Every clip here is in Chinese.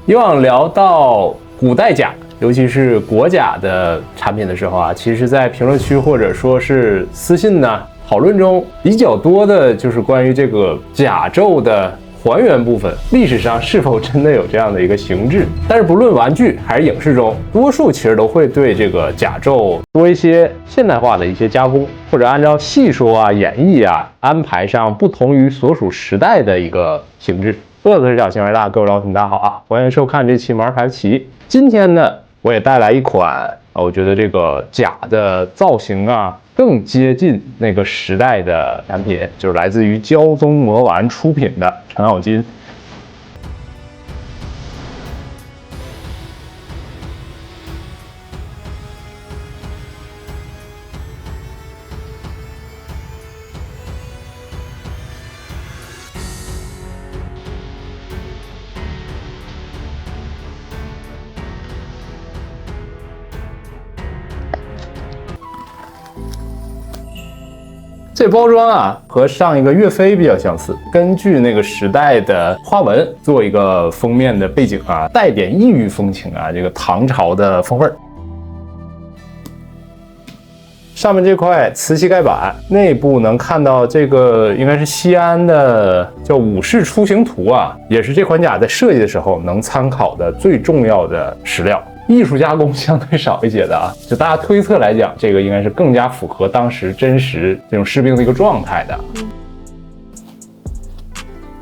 以往聊到古代甲，尤其是国甲的产品的时候啊，其实在评论区或者说是私信呢讨论中比较多的就是关于这个甲胄的还原部分，历史上是否真的有这样的一个形制？但是不论玩具还是影视中，多数其实都会对这个甲胄多一些现代化的一些加工，或者按照戏说啊、演绎啊安排上不同于所属时代的一个形制。乐子是小，行为大，各位老铁大家好啊，欢迎收看这期毛牌奇。今天呢，我也带来一款我觉得这个甲的造型啊更接近那个时代的产品，就是来自于胶宗魔玩出品的程咬金。这包装啊，和上一个岳飞比较相似，根据那个时代的花纹做一个封面的背景啊，带点异域风情啊，这个唐朝的风味儿。上面这块瓷器盖板，内部能看到这个应该是西安的叫武士出行图啊，也是这款甲在设计的时候能参考的最重要的史料。艺术加工相对少一些的啊，就大家推测来讲，这个应该是更加符合当时真实这种士兵的一个状态的。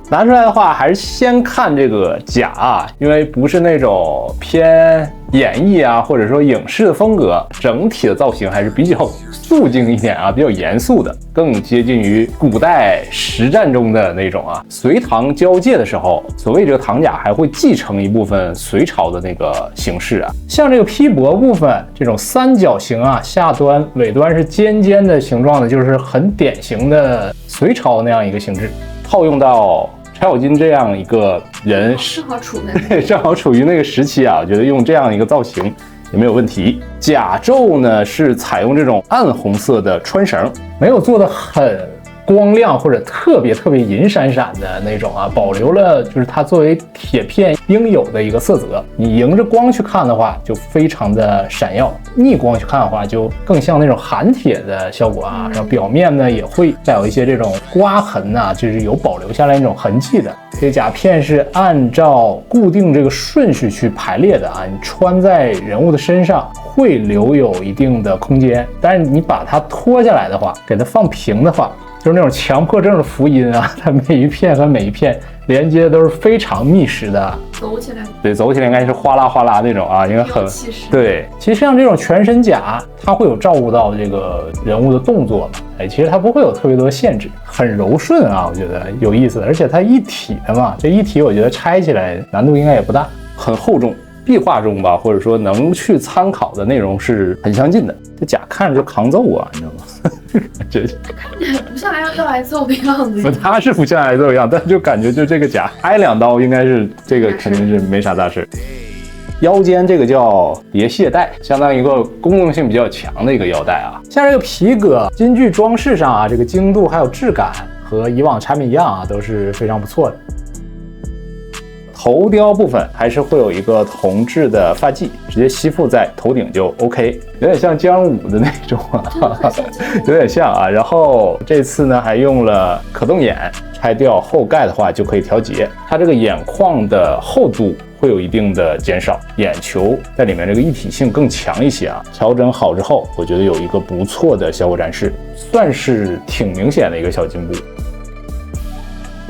拿出来的话，还是先看这个甲啊，因为不是那种偏演绎啊，或者说影视的风格，整体的造型还是比较肃静一点啊，比较严肃的，更接近于古代实战中的那种啊。隋唐交界的时候，所谓这个唐甲还会继承一部分隋朝的那个形式啊，像这个披帛部分这种三角形啊，下端尾端是尖尖的形状的，就是很典型的隋朝那样一个形制，套用到程咬金这样一个人，正好处于那个时期啊，我觉得用这样一个造型也没有问题。甲胄呢是采用这种暗红色的穿绳，没有做的很光亮或者特别银闪闪的那种啊，保留了就是它作为铁片应有的一个色泽。你迎着光去看的话，就非常的闪耀；逆光去看的话，就更像那种含铁的效果啊。然后表面呢也会带有一些这种刮痕啊，就是有保留下来那种痕迹的。这甲片是按照固定这个顺序去排列的啊，你穿在人物的身上会留有一定的空间，但是你把它脱下来的话，给它放平的话，就是那种强迫症的福音啊，它每一片和每一片连接都是非常密实的，走起来，对，走起来应该是哗啦哗啦那种啊，应该很对。其实像这种全身甲，它会有照顾到这个人物的动作嘛，其实它不会有特别多的限制，很柔顺啊，我觉得有意思的，而且它一体的嘛，这一体我觉得拆起来难度应该也不大，很厚重。壁画中吧，或者说能去参考的内容是很相近的。这甲看着就抗揍啊，你知道吗？这看起来不像要挨揍的样子。他是不像挨揍一样，但就感觉就这个甲挨2刀，应该是这个肯定是没啥大事。腰间这个叫别卸带，相当于一个功能性比较强的一个腰带啊。像这个皮革金具装饰上啊，这个精度还有质感和以往产品一样啊，都是非常不错的。头雕部分还是会有一个铜制的发髻，直接吸附在头顶就 OK， 有点像姜武的那种啊，有点像啊。然后这次呢还用了可动眼，拆掉后盖的话就可以调节，它这个眼眶的厚度会有一定的减少，眼球在里面这个一体性更强一些啊。调整好之后，我觉得有一个不错的效果展示，算是挺明显的一个小进步。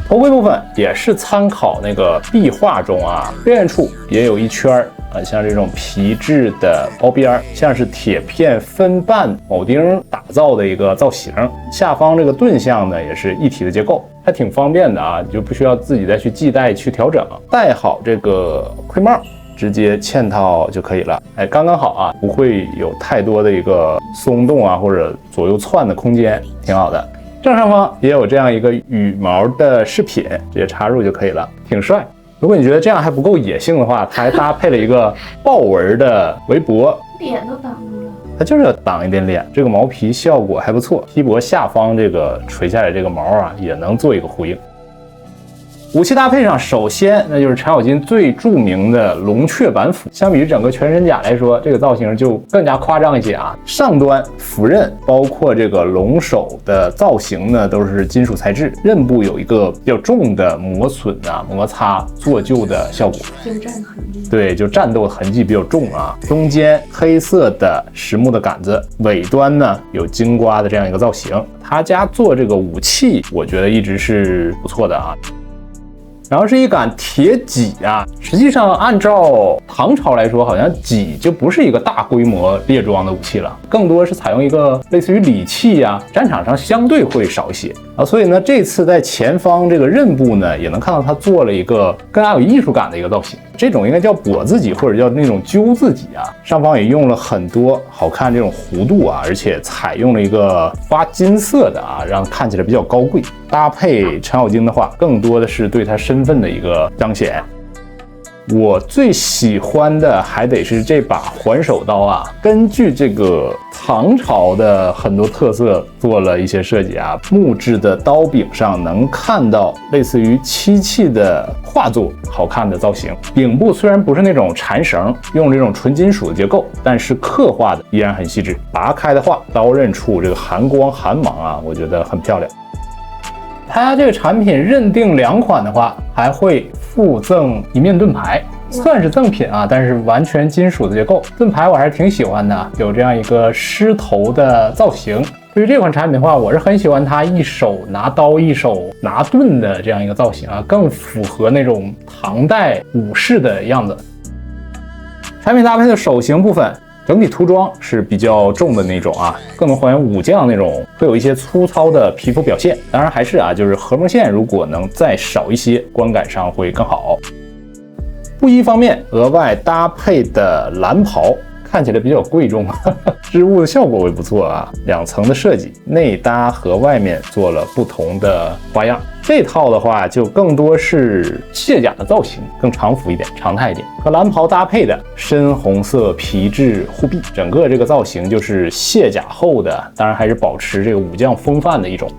头盔部分也是参考那个壁画中啊，边缘处也有一圈啊，像这种皮质的包边，像是铁片分半铆钉打造的一个造型。下方这个盾像呢也是一体的结构，还挺方便的啊，你就不需要自己再去系带去调整。戴好这个盔帽，直接嵌套就可以了，刚刚好啊，不会有太多的一个松动啊或者左右窜的空间，挺好的。正上方也有这样一个羽毛的饰品，直接插入就可以了，挺帅。如果你觉得这样还不够野性的话，它还搭配了一个豹纹的围脖，脸都挡住了。它就是要挡一点脸，这个毛皮效果还不错。披帛下方这个垂下来这个毛啊，也能做一个呼应。武器搭配上，首先那就是程咬金最著名的龙雀板斧。相比于整个全身甲来说，这个造型就更加夸张一些啊。上端斧刃包括这个龙首的造型呢，都是金属材质，刃部有一个比较重的磨损啊、摩擦、做旧的效果。征战痕迹。对，就战斗痕迹比较重啊。中间黑色的实木的杆子，尾端呢有金瓜的这样一个造型。他家做这个武器，我觉得一直是不错的啊。然后是一杆铁戟啊，实际上按照唐朝来说，好像戟就不是一个大规模列装的武器了，更多是采用一个类似于礼器啊，战场上相对会少一些啊。所以呢，这次在前方这个刃部呢，也能看到它做了一个更加有艺术感的一个造型。这种应该叫跛字戟或者叫那种揪字戟啊，上方也用了很多好看这种弧度啊，而且采用了一个发金色的啊，让看起来比较高贵。搭配程咬金的话，更多的是对他身份的一个彰显。我最喜欢的还得是这把环手刀啊，根据这个唐朝的很多特色做了一些设计啊，木质的刀柄上能看到类似于漆器的画作，好看的造型。柄部虽然不是那种缠绳，用这种纯金属的结构，但是刻画的依然很细致。拔开的话，刀刃处这个寒光寒芒啊，我觉得很漂亮。它这个产品认定2款的话，还会附赠一面盾牌，算是赠品啊，但是完全金属的结构。盾牌我还是挺喜欢的，有这样一个狮头的造型。对于这款产品的话，我是很喜欢它一手拿刀一手拿盾的这样一个造型啊，更符合那种唐代武士的样子。产品搭配的手型部分，整体涂装是比较重的那种啊，更能还原武将那种会有一些粗糙的皮肤表现。当然还是啊，就是合缝线如果能再少一些，观感上会更好。布衣方面，额外搭配的蓝袍看起来比较贵重，织物的效果也不错啊。2层的设计，内搭和外面做了不同的花样。这套的话就更多是卸甲的造型，更常服一点，常态一点。和蓝袍搭配的深红色皮质护臂，整个这个造型就是卸甲后的，当然还是保持这个武将风范的一种。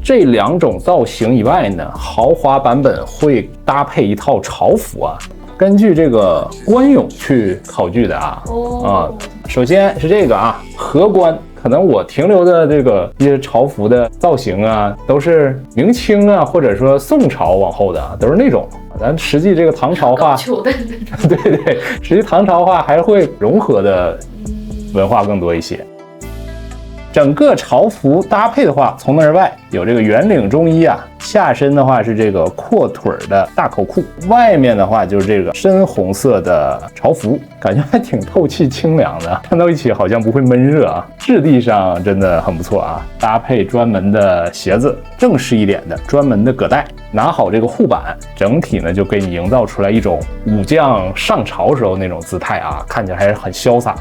这2种造型以外呢，豪华版本会搭配一套朝服啊，根据这个官俑去考据的啊。首先是这个啊，荷官。可能我停留的这个一些朝服的造型啊，都是明清啊，或者说宋朝往后的啊，都是那种。咱实际这个唐朝化，对对，实际唐朝化还是会融合的文化更多一些。整个朝服搭配的话，从内而外有这个圆领中衣啊，下身的话是这个阔腿的大口裤，外面的话就是这个深红色的朝服，感觉还挺透气清凉的，穿到一起好像不会闷热啊。质地上真的很不错啊，搭配专门的鞋子，正式一点的专门的葛带，拿好这个护板，整体呢就给你营造出来一种武将上朝时候那种姿态啊，看起来还是很潇洒。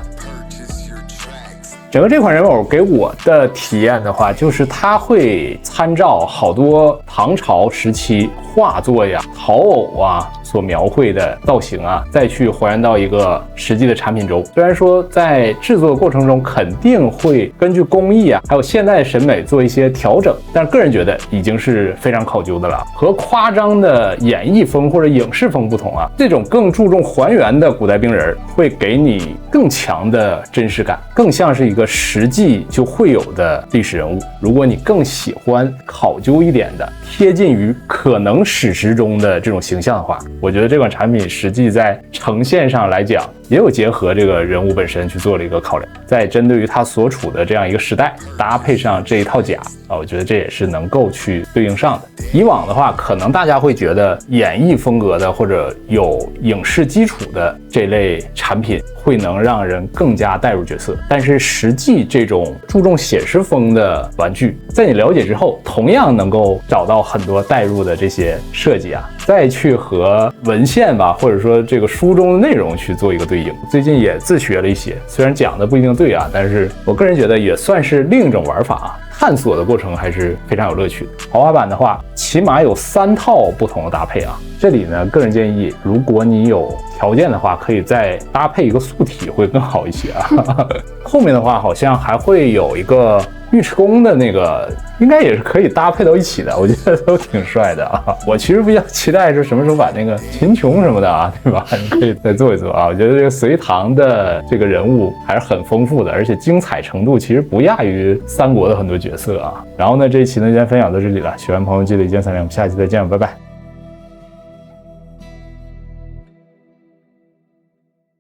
整个这款人偶给我的体验的话，就是它会参照好多唐朝时期画作呀、陶偶啊所描绘的造型啊，再去还原到一个实际的产品中。虽然说在制作过程中肯定会根据工艺啊，还有现代审美做一些调整，但个人觉得已经是非常考究的了。和夸张的演绎风或者影视风不同啊，这种更注重还原的古代兵人会给你更强的真实感，更像是一个实际就会有的历史人物。如果你更喜欢考究一点的，贴近于可能史实中的这种形象的话，我觉得这款产品实际在呈现上来讲，也有结合这个人物本身去做了一个考量，在针对于他所处的这样一个时代，搭配上这一套甲啊，我觉得这也是能够去对应上的。以往的话，可能大家会觉得演绎风格的或者有影视基础的这类产品会能让人更加带入角色，但是实际这种注重写实风的玩具，在你了解之后，同样能够找到很多带入的这些设计啊，再去和文献吧，或者说这个书中的内容去做一个对应。最近也自学了一些，虽然讲的不一定对啊，但是我个人觉得也算是另一种玩法啊。探索的过程还是非常有乐趣的。豪华版的话，起码有3套不同的搭配啊。这里呢，个人建议，如果你有条件的话，可以再搭配一个素体会更好一些啊。后面的话好像还会有一个尉迟恭的那个，应该也是可以搭配到一起的，我觉得都挺帅的啊。我其实比较期待是什么时候把那个秦琼什么的啊，对吧？你可以再做一做啊。我觉得这个隋唐的这个人物还是很丰富的，而且精彩程度其实不亚于三国的很多角色啊。然后呢，这一期呢就先分享到这里了，喜欢朋友记得一键3连，我们下期再见，拜拜。